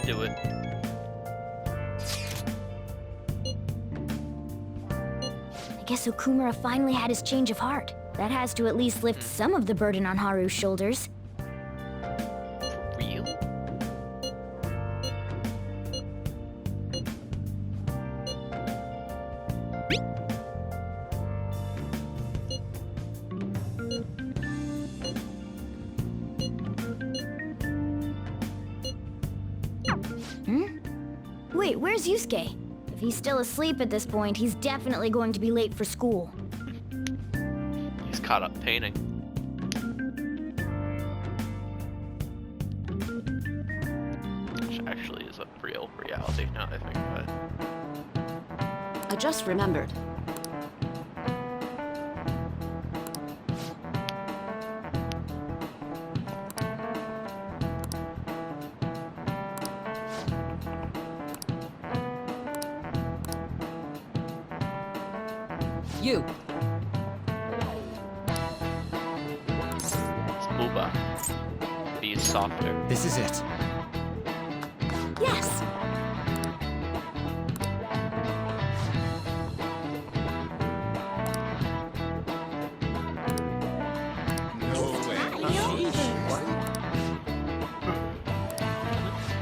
Do it. I guess Okumura finally had his change of heart. That has to at least lift some of the burden on Haru's shoulders. For real? Wait, where's Yusuke? If he's still asleep at this point, he's definitely going to be late for school. He's caught up painting. Which actually is a real reality now that I think of it. I just remembered. You. It's Uba. Be softer. This is it. Yes!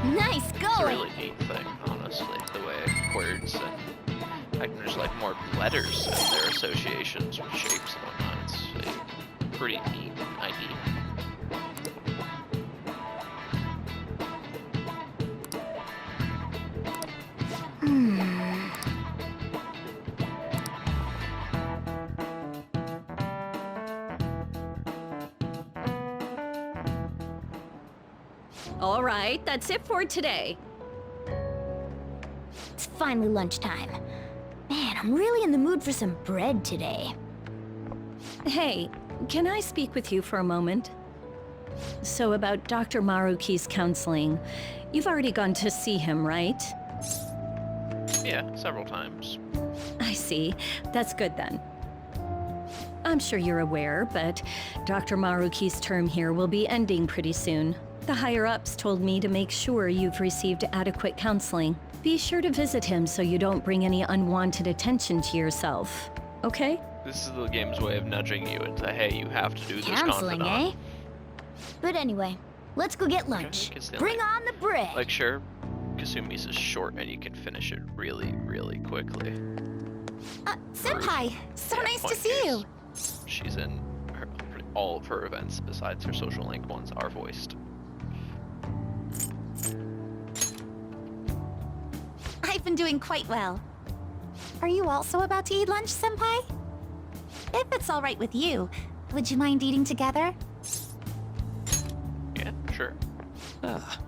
Nice It's a going! really neat thing, honestly, the way words and there's like more letters and their associations with shapes and whatnot. It's a pretty neat idea. All right, that's it for today. It's finally lunchtime. Man, I'm really in the mood for some bread today. Hey, can I speak with you for a moment? So about Dr. Maruki's counseling, you've already gone to see him, right? Yeah, several times. I see. That's good then. I'm sure you're aware, but Dr. Maruki's term here will be ending pretty soon. The higher-ups told me to make sure you've received adequate counseling. Be sure to visit him so you don't bring any unwanted attention to yourself. Okay? This is the game's way of nudging you into, hey, you have to do this Counseling, confidant. eh? But anyway, let's go get lunch. It's the Bring only- on the bread! Like, sure, Kasumi's is short and you can finish it really, really quickly. Senpai, so Yeah, nice to point see is, you. She's in all of her events besides her social link ones are voiced. I've been doing quite well. Are you also about to eat lunch, Senpai? If it's all right with you, would you mind eating together? Yeah, sure. Ah,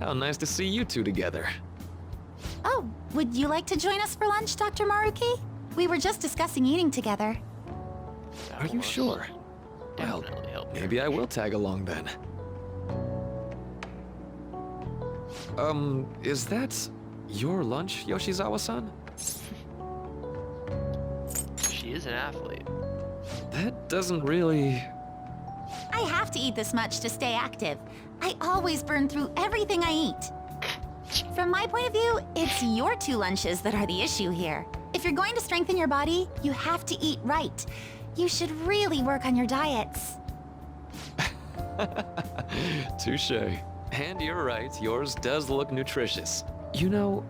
how nice to see you two together. Oh, would you like to join us for lunch, Dr. Maruki? We were just discussing eating together. That Are you will sure? Well, Definitely help you. maybe I will tag along then. Is that your lunch, Yoshizawa-san? She is an athlete. That doesn't really... I have to eat this much to stay active. I always burn through everything I eat. From my point of view, it's your two lunches that are the issue here. If you're going to strengthen your body, you have to eat right. You should really work on your diets. Touche. And you're right, yours does look nutritious. You know,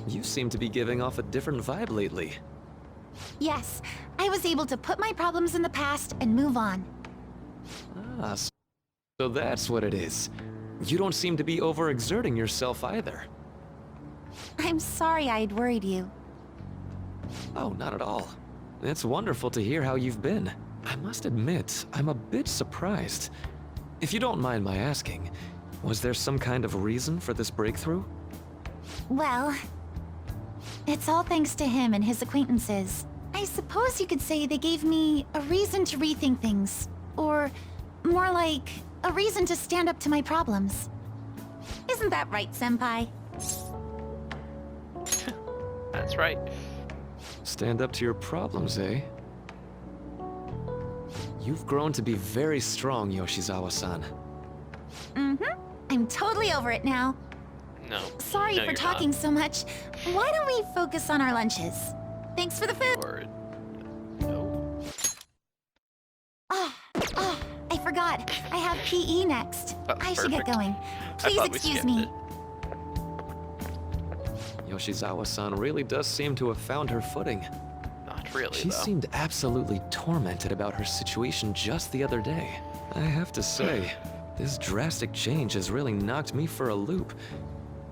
you seem to be giving off a different vibe lately. Yes, I was able to put my problems in the past and move on. Ah, so that's what it is. You don't seem to be overexerting yourself either. I'm sorry I'd worried you. Oh, not at all. It's wonderful to hear how you've been. I must admit, I'm a bit surprised. If you don't mind my asking, was there some kind of reason for this breakthrough? Well, it's all thanks to him and his acquaintances. I suppose you could say they gave me a reason to rethink things. Or more like, a reason to stand up to my problems. Isn't that right, Senpai? That's right. Stand up to your problems, eh? You've grown to be very strong, Yoshizawa-san. Mm-hmm. I'm totally over it now. No. Sorry No, for you're talking so much. Why don't we focus on our lunches? Thanks for the food. Not. Or, no. Oh, I forgot. I have PE next. Oh, I should get perfect. going. I Please thought we excuse skipped me. it. Yoshizawa-san really does seem to have found her footing. Not really, She though. seemed absolutely tormented about her situation just the other day. I have to say, this drastic change has really knocked me for a loop.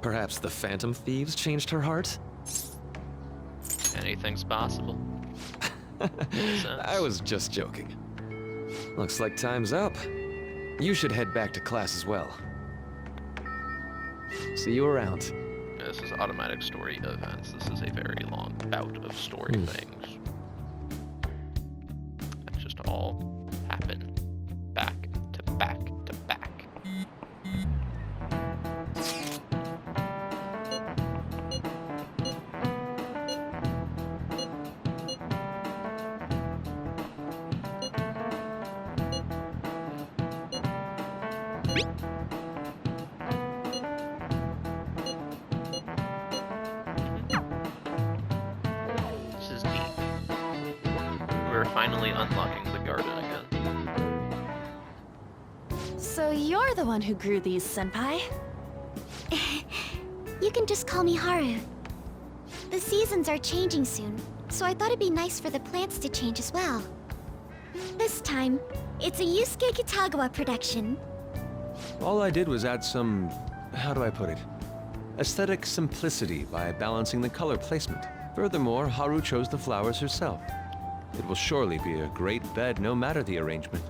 Perhaps the Phantom Thieves changed her heart? Anything's possible. I was just joking. Looks like time's up. You should head back to class as well. See you around. This is automatic story events. This is a very long bout of story things. That just all happen back to back to back. This is neat. We're finally unlocking the garden again. So you're the one who grew these, Senpai? You can just call me Haru. The seasons are changing soon, so I thought it'd be nice for the plants to change as well. This time, it's a Yusuke Kitagawa production. All I did was add some, how do I put it? Aesthetic simplicity by balancing the color placement. Furthermore, Haru chose the flowers herself. It will surely be a great bed no matter the arrangement.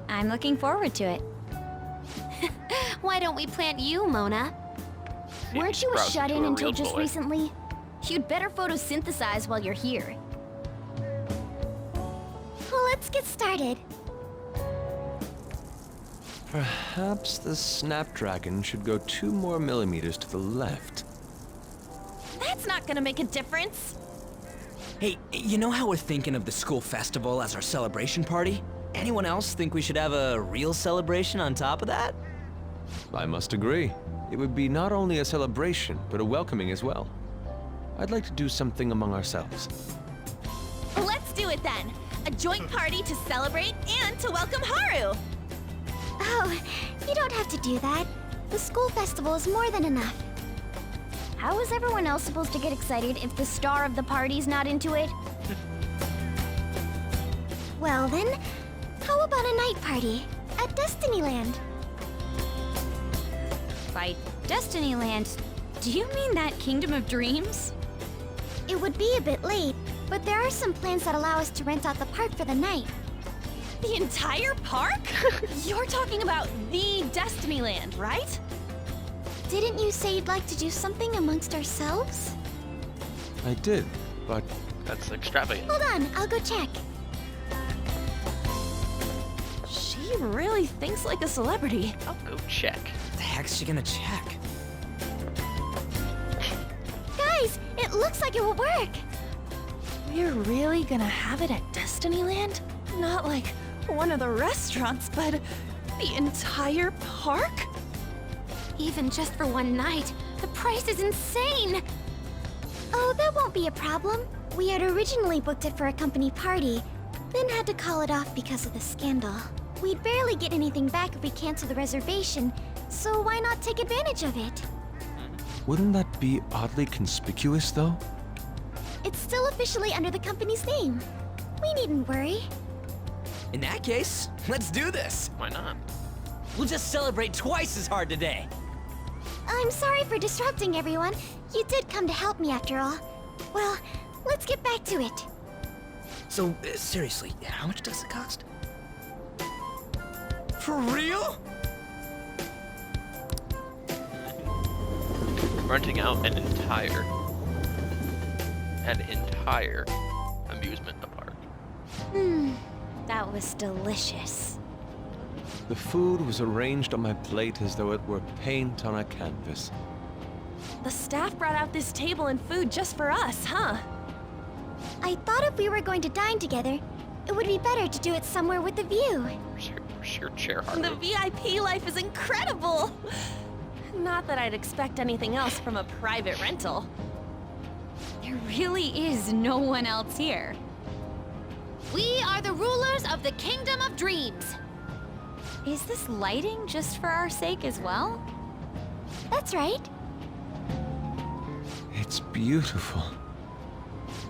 I'm looking forward to it. Why don't we plant you, Mona? Weren't you a Grows shut-in into a until real just boy. recently? You'd better photosynthesize while you're here. Well, let's get started. Perhaps the Snapdragon should go 2 more millimeters to the left. That's not gonna make a difference. Hey, you know how we're thinking of the school festival as our celebration party? Anyone else think we should have a real celebration on top of that? I must agree. It would be not only a celebration, but a welcoming as well. I'd like to do something among ourselves. Let's do it then. A joint party to celebrate and to welcome Haru. Oh, you don't have to do that. The school festival is more than enough. How is everyone else supposed to get excited if the star of the party's not into it? Well then, how about a night party at Destinyland? By Destinyland, do you mean that Kingdom of Dreams? It would be a bit late, but there are some plans that allow us to rent out the park for the night. The entire park? You're talking about the Destinyland, right? Didn't you say you'd like to do something amongst ourselves? I did, but That's extravagant. Hold on, I'll go check. She really thinks like a celebrity. I'll go check. The heck's she gonna check? Guys, it looks like it will work. We're really gonna have it at Destinyland? Not like one of the restaurants, but the entire park? Even just for one night, the price is insane. Oh, that won't be a problem. We had originally booked it for a company party, then had to call it off because of the scandal. We'd barely get anything back if we cancel the reservation, so why not take advantage of it? wouldn't that be oddly conspicuous, though? It's still officially under the company's name. We needn't worry. In that case, let's do this. Why not? We'll just celebrate twice as hard today. I'm sorry for disrupting everyone. You did come to help me after all. Well, let's get back to it. So, seriously, how much does it cost? For real? Renting out an entire amusement park. That was delicious. The food was arranged on my plate as though it were paint on a canvas. The staff brought out this table and food just for us, huh? I thought if we were going to dine together, it would be better to do it somewhere with a view. Where's your chair, The Harley? VIP life is incredible! Not that I'd expect anything else from a private rental. There really is no one else here. We are the rulers of the Kingdom of Dreams. Is this lighting just for our sake as well? That's right. It's beautiful.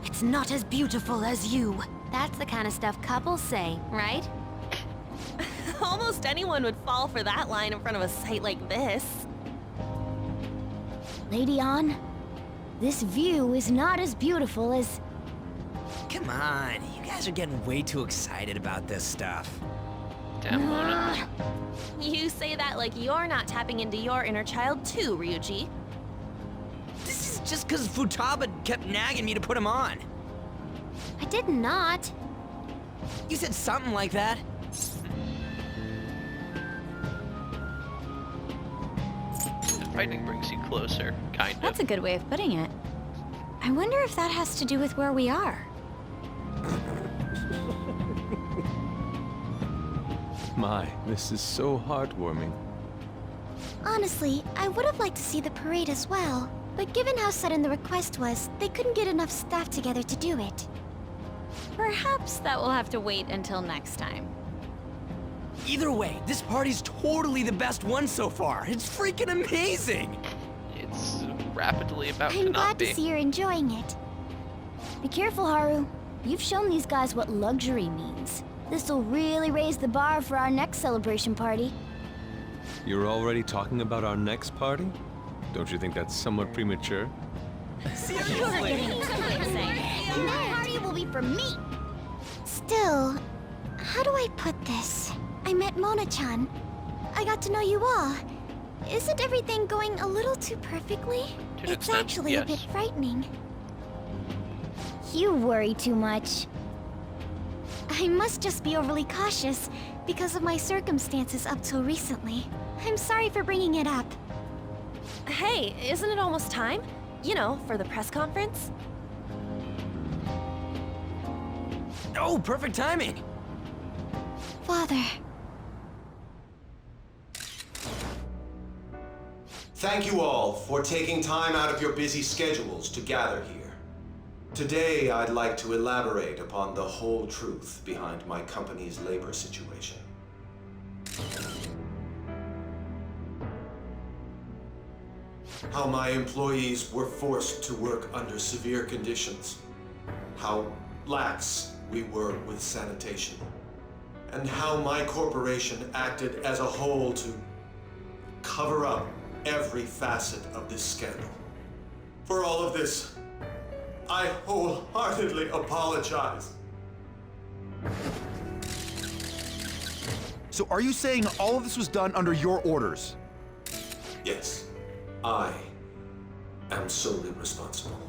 It's not as beautiful as you. That's the kind of stuff couples say, right? Almost anyone would fall for that line in front of a site like this. Lady An, this view is not as beautiful as... Come on, you guys are getting way too excited about this stuff. Damn, Mona. You say that like you're not tapping into your inner child too, Ryuji. This is just because Futaba kept nagging me to put him on. I did not. You said something like that. Fighting brings you closer, kind of. That's a good way of putting it. I wonder if that has to do with where we are. My, this is so heartwarming. Honestly, I would have liked to see the parade as well. But given how sudden the request was, they couldn't get enough staff together to do it. Perhaps that will have to wait until next time. Either way, this party's totally the best one so far. It's freaking amazing! It's rapidly about to I'm not glad be. to see you're enjoying it. Be careful, Haru. You've shown these guys what luxury means. This'll really raise the bar for our next celebration party. You're already talking about our next party? Don't you think that's somewhat premature? Seriously? That party will be for me! Still, how do I put this? I met Mona-chan. I got to know you all. Isn't everything going a little too perfectly? To an It's extent, actually a bit yes. frightening. You worry too much. I must just be overly cautious because of my circumstances up till recently. I'm sorry for bringing it up. Hey, isn't it almost time? You know, for the press conference? Oh, perfect timing! Father. Thank you all for taking time out of your busy schedules to gather here. Today, I'd like to elaborate upon the whole truth behind my company's labor situation. How my employees were forced to work under severe conditions. How lax we were with sanitation. And how my corporation acted as a whole to cover up every facet of this scandal. For all of this, I wholeheartedly apologize. So are you saying all of this was done under your orders? Yes, I am solely responsible.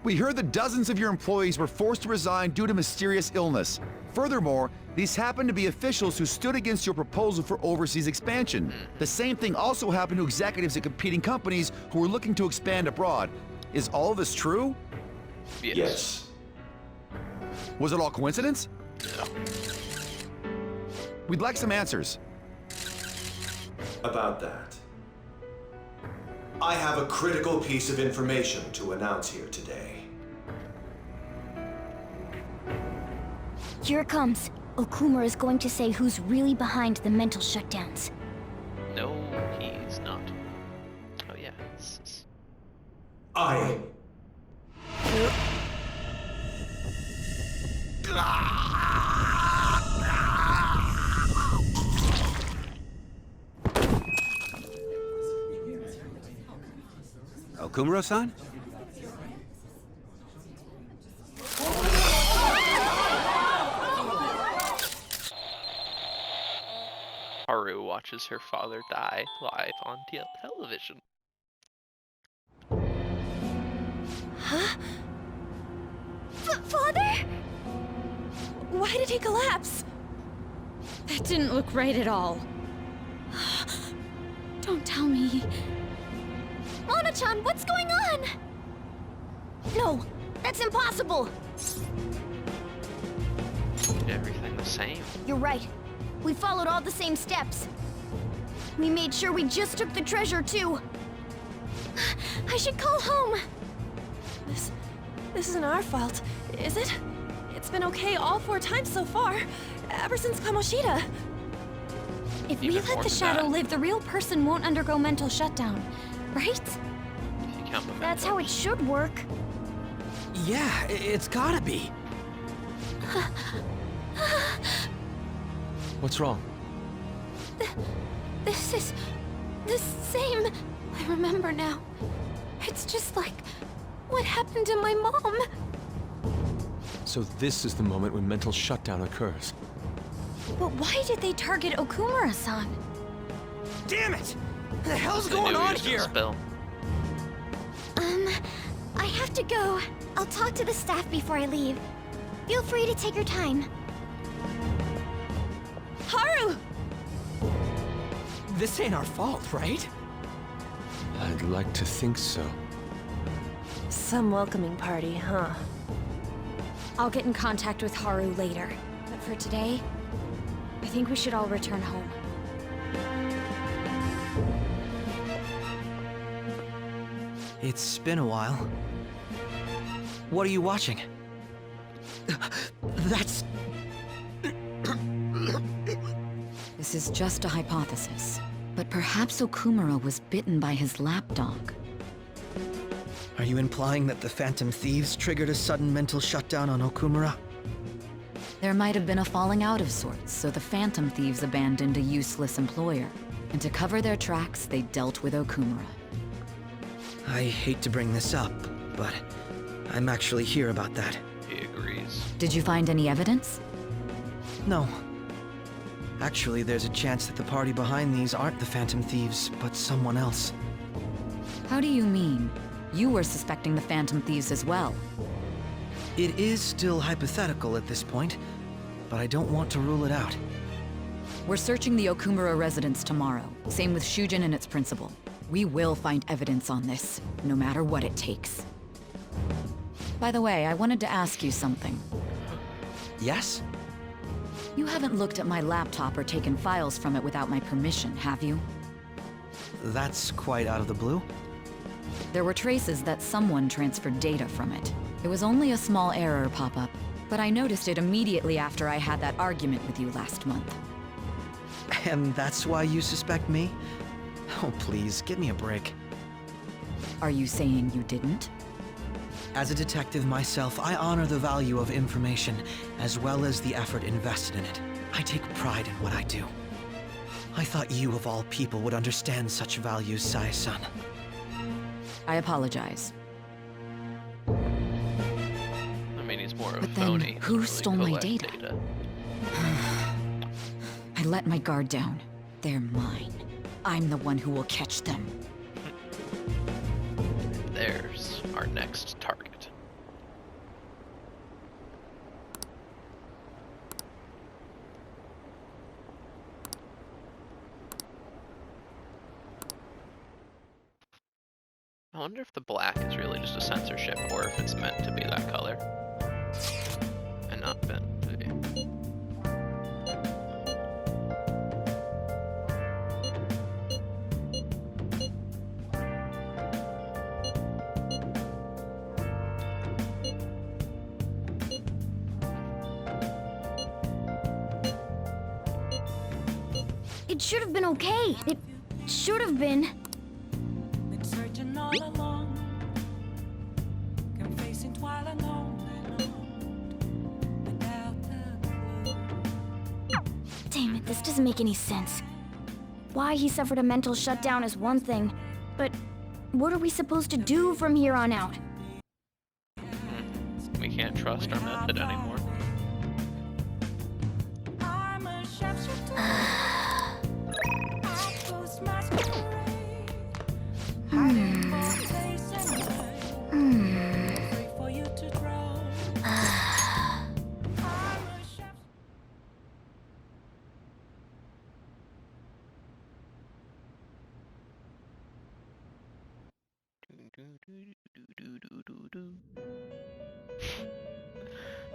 We heard that dozens of your employees were forced to resign due to mysterious illness. Furthermore, these happened to be officials who stood against your proposal for overseas expansion. The same thing also happened to executives at competing companies who were looking to expand abroad. Is all of this true? Yes. Was it all coincidence? No. We'd like some answers. About that. I have a critical piece of information to announce here today. Here it comes. Okuma is going to say who's really behind the mental shutdowns. No, he's not. Oh yeah. I... Okumura-san? Haru watches her father die live on television. Father? Why did he collapse? That didn't look right at all. Don't tell me. Mona-chan, what's going on? No, that's impossible. Everything the same. You're right. We followed all the same steps. We made sure we just took the treasure, too. I should call home. This isn't our fault, is it? It's been okay all 4 times so far, ever since Kamoshida. If we Even let more the than shadow that. live, the real person won't undergo mental shutdown, right? If you count the That's how it should work. Yeah, it's gotta be. What's wrong? This is the same. I remember now. It's just like what happened to my mom. So this is the moment when mental shutdown occurs. But why did they target Okumura-san? Damn it! What the hell's I knew going he on was gonna here? Spill. I have to go. I'll talk to the staff before I leave. Feel free to take your time. Haru! This ain't our fault, right? I'd like to think so. Some welcoming party, huh? I'll get in contact with Haru later. But for today, I think we should all return home. It's been a while. What are you watching? That's... This is just a hypothesis, but perhaps Okumura was bitten by his lapdog. Are you implying that the Phantom Thieves triggered a sudden mental shutdown on Okumura? There might have been a falling out of sorts, so the Phantom Thieves abandoned a useless employer. And to cover their tracks, they dealt with Okumura. I hate to bring this up, but I'm actually here about that. He agrees. Did you find any evidence? No. Actually, there's a chance that the party behind these aren't the Phantom Thieves, but someone else. How do you mean? You were suspecting the Phantom Thieves as well. It is still hypothetical at this point, but I don't want to rule it out. We're searching the Okumura residence tomorrow. Same with Shujin and its principal. We will find evidence on this, no matter what it takes. By the way, I wanted to ask you something. Yes? You haven't looked at my laptop or taken files from it without my permission, have you? That's quite out of the blue. There were traces that someone transferred data from it. It was only a small error pop-up, but I noticed it immediately after I had that argument with you last month. And that's why you suspect me? Oh, please, give me a break. Are you saying you didn't? As a detective myself, I honor the value of information, as well as the effort invested in it. I take pride in what I do. I thought you, of all people, would understand such values, Sae-san. I apologize. I mean, he's more of a But then, phony. He who doesn't stole my collect data? I let my guard down. They're mine. I'm the one who will catch them. There's our next target. I wonder if the black is really just a censorship, or if it's meant to be that color. And not meant to be. It should have been okay. It should have been. Been searching all along, confessing while alone without a clue. Damn it, this doesn't make any sense. Why he suffered a mental shutdown is one thing, but what are we supposed to do from here on out? We can't trust our method anymore. I'm a sharpshooter. I post masquerade. Hiding both face and mind. Free for you to draw. I'm a sharp-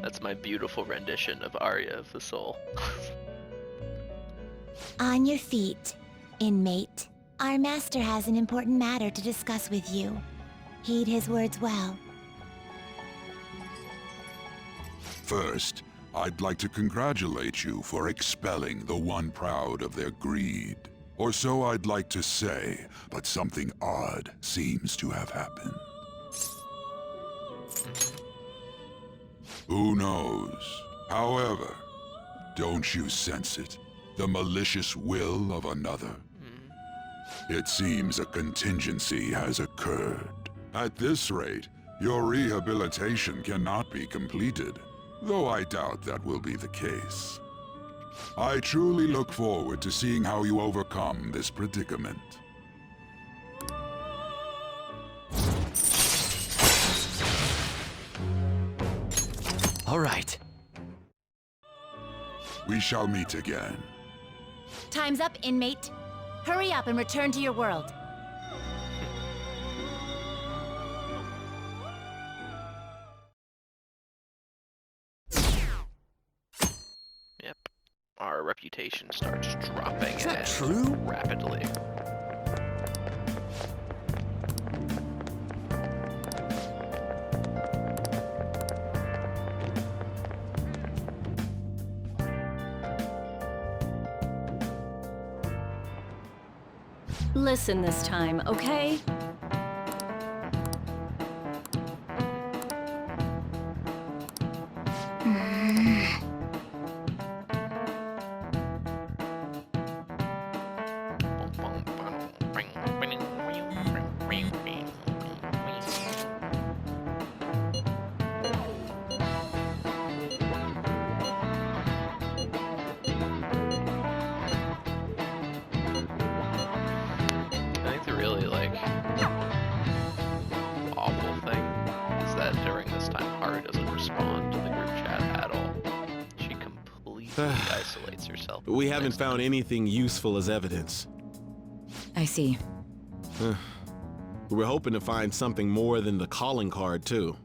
That's my beautiful rendition of Aria of the Soul. On your feet, inmate. Our master has an important matter to discuss with you. Heed his words well. First, I'd like to congratulate you for expelling the one proud of their greed. Or so I'd like to say, but something odd seems to have happened. Who knows? However, don't you sense it? The malicious will of another? It seems a contingency has occurred. At this rate, your rehabilitation cannot be completed, though I doubt that will be the case. I truly look forward to seeing how you overcome this predicament. All right. We shall meet again. Time's up, inmate. Hurry up and return to your world. Yep. Our reputation starts dropping Is that true? rapidly. Listen this time, okay? I think the really awful thing is that during this time Haru doesn't respond to the group chat at all. She completely isolates herself. We haven't found anything useful as evidence. I see. We were hoping to find something more than the calling card, too.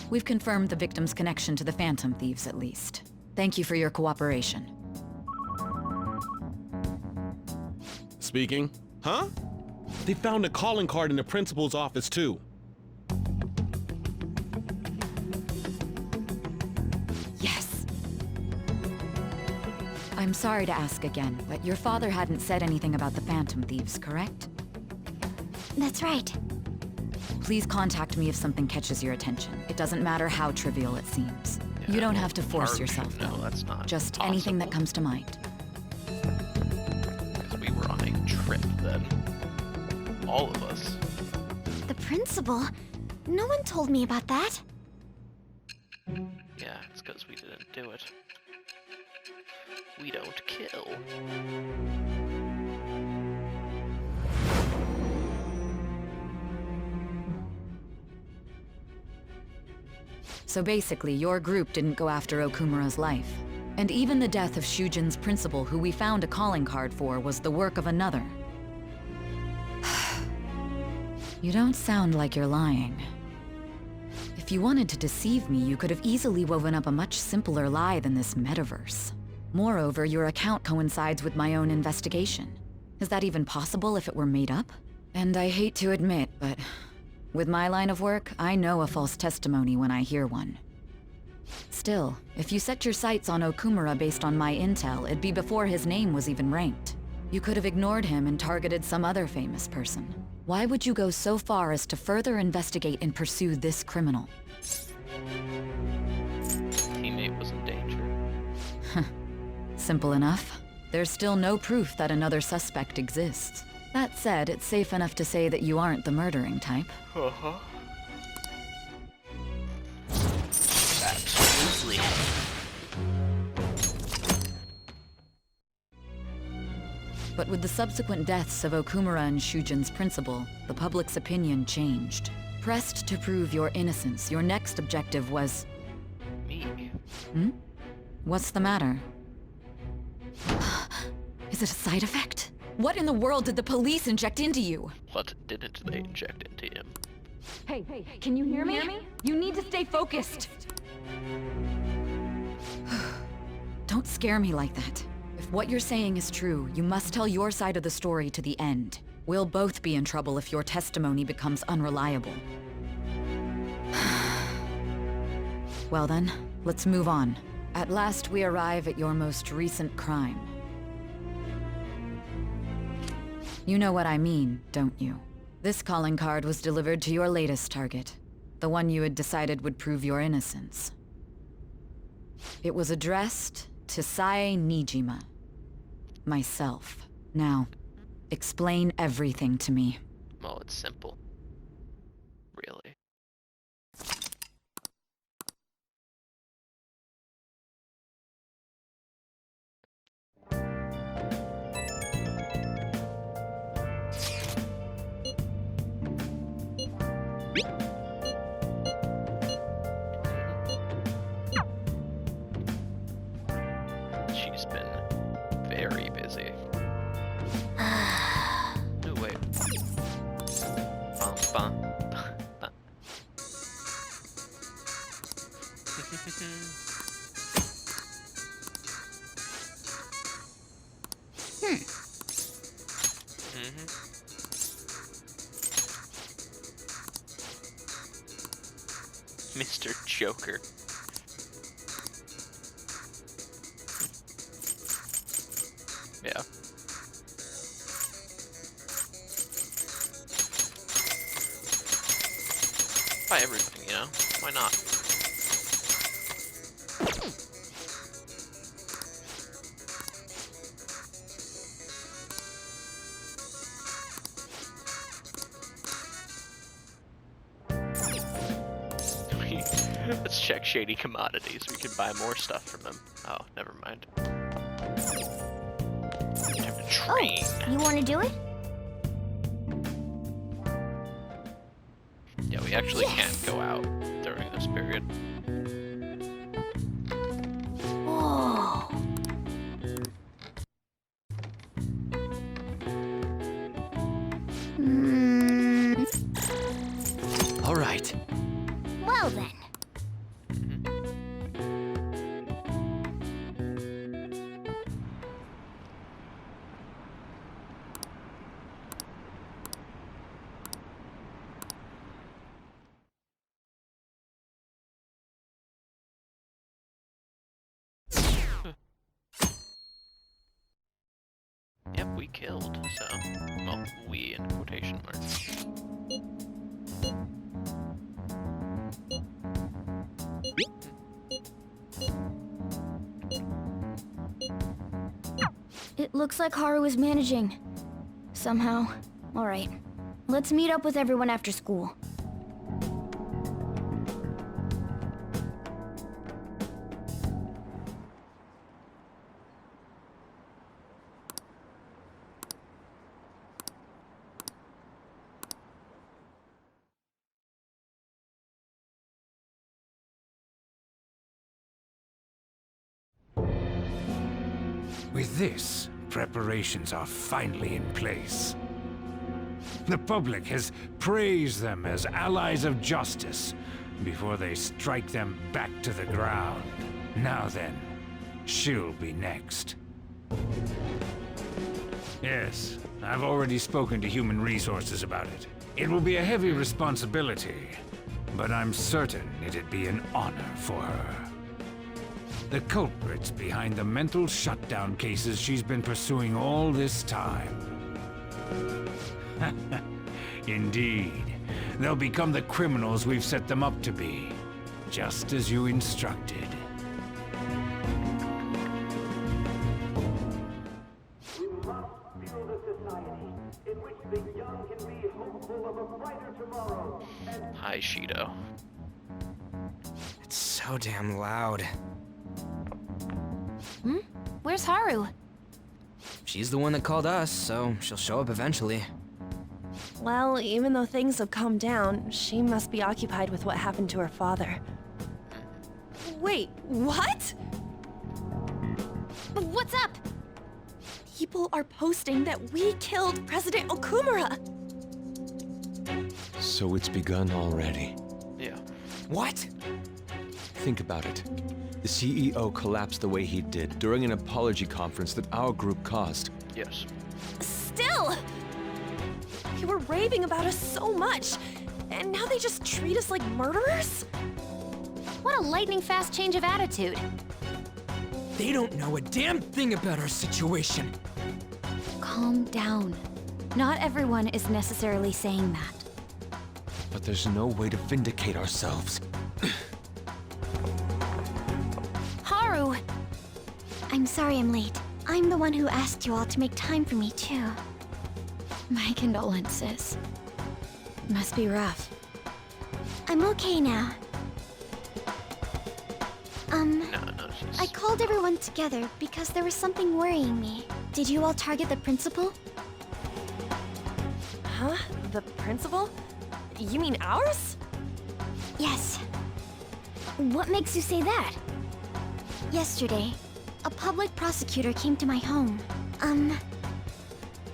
We've confirmed the victim's connection to the Phantom Thieves, at least. Thank you for your cooperation. Speaking? Huh? They found a calling card in the principal's office, too. Yes. I'm sorry to ask again, but your father hadn't said anything about the Phantom Thieves, correct? That's right. Please contact me if something catches your attention. It doesn't matter how trivial it seems. Yeah, You don't well, have to force Haru yourself, should know though. that's not Just anything that possible. comes to mind. Because we were on a trip then. All of us. The principal? No one told me about that. Yeah, it's because we didn't do it. We don't kill. So basically, your group didn't go after Okumura's life. And even the death of Shujin's principal, who we found a calling card for, was the work of another. You don't sound like you're lying. If you wanted to deceive me, you could have easily woven up a much simpler lie than this metaverse. Moreover, your account coincides with my own investigation. Is that even possible if it were made up? And I hate to admit, but with my line of work, I know a false testimony when I hear one. Still, if you set your sights on Okumura based on my intel, it'd be before his name was even ranked. You could have ignored him and targeted some other famous person. Why would you go so far as to further investigate and pursue this criminal? Teammate was in danger. Simple enough. There's still no proof that another suspect exists. That said, it's safe enough to say that you aren't the murdering type. Uh-huh. Absolutely. But with the subsequent deaths of Okumura and Shujin's principal, the public's opinion changed. Pressed to prove your innocence, your next objective was... Me. What's the matter? Is it a side effect? What in the world did the police inject into you? What didn't they inject into him? Hey, can you hear me? You need to stay focused. Don't scare me like that. If What you're saying is true. You must tell your side of the story to the end. We'll both be in trouble if your testimony becomes unreliable. Well then, let's move on. At last we arrive at your most recent crime. You know what I mean, don't you? This calling card was delivered to your latest target. The one you had decided would prove your innocence. It was addressed to Sae Nijima. Myself. Now, explain everything to me. Well, it's simple. Really. She's been very busy. No, wait. Bum, bum, bum. Mr. Joker. Yeah. Buy everything, you know? Why not? Let's check shady commodities. We can buy more stuff from him. Oh, never mind. Time to train. Oh, you want to do it? Yeah, we actually can't go out during this period. Whoa. All right. Well then. Yep, we killed, so... Well, we in quotation marks. It looks like Haru is managing. Somehow. Alright. Let's meet up with everyone after school. With this, preparations are finally in place. The public has praised them as allies of justice before they strike them back to the ground. Now then, she'll be next. Yes, I've already spoken to Human Resources about it. It will be a heavy responsibility, but I'm certain it'd be an honor for her. The culprits behind the mental shutdown cases she's been pursuing all this time. Indeed. They'll become the criminals we've set them up to be, just as you instructed. We must build a society in which the young can be hopeful of a brighter tomorrow. Hi, Shido. It's so damn loud. Hmm? Where's Haru? She's the one that called us, so she'll show up eventually. Well, even though things have calmed down, she must be occupied with what happened to her father. Wait, what? What's up? People are posting that we killed President Okumura! So it's begun already. Yeah. What? Think about it. The CEO collapsed the way he did during an apology conference that our group caused. Yes. Still! You were raving about us so much, and now they just treat us like murderers? What a lightning-fast change of attitude. They don't know a damn thing about our situation. Calm down. Not everyone is necessarily saying that. But there's no way to vindicate ourselves. Haru! I'm sorry I'm late. I'm the one who asked you all to make time for me, too. My condolences. Must be rough. I'm okay now. No, she's... I called everyone together because there was something worrying me. Did you all target the principal? Huh? The principal? You mean ours? Yes. What makes you say that? Yesterday, a public prosecutor came to my home.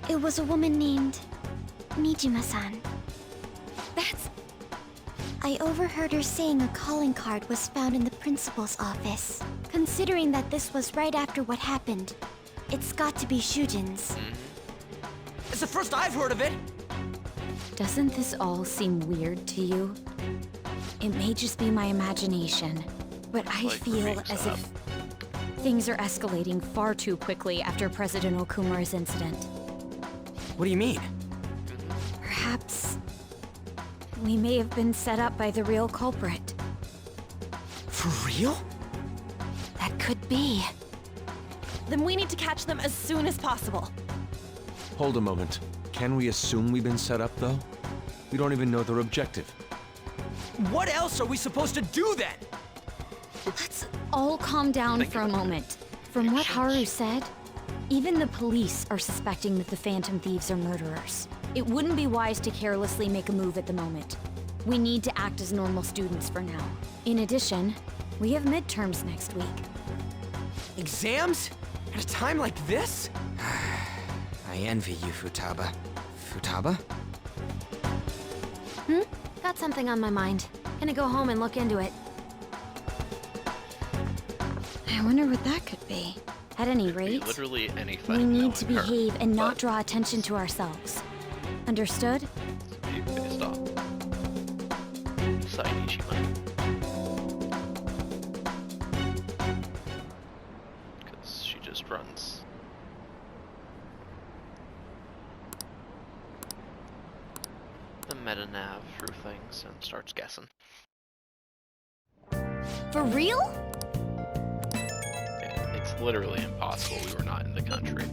It was a woman named Nijima-san. That's... I overheard her saying a calling card was found in the principal's office. Considering that this was right after what happened, it's got to be Shujin's. It's the first I've heard of it. Doesn't this all seem weird to you? It may just be my imagination, but I feel as if things are escalating far too quickly after President Okumura's incident. What do you mean? Perhaps we may have been set up by the real culprit. For real? That could be. Then we need to catch them as soon as possible. Hold a moment. Can we assume we've been set up, though? We don't even know their objective. What else are we supposed to do then? Let's all calm down for a moment. From what Haru said, even the police are suspecting that the Phantom Thieves are murderers. It wouldn't be wise to carelessly make a move at the moment. We need to act as normal students for now. In addition, we have midterms next week. Exams? At a time like this? I envy you, Futaba. Futaba? Got something on my mind. Gonna go home and look into it. I wonder what that could be. At any rate, Literally we anything. need to knowing her, behave and not but draw attention to ourselves. Understood? be pissed off. Sainichima. Because she just runs. The meta nav through things and starts guessing. For real? Yeah, it's literally impossible we were not in the country.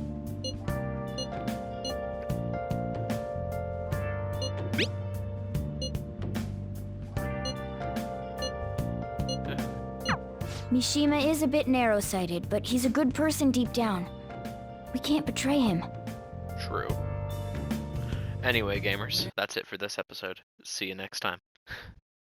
Mishima is a bit narrow-sighted, but he's a good person deep down. We can't betray him. True. Anyway, gamers, that's it for this episode. See you next time.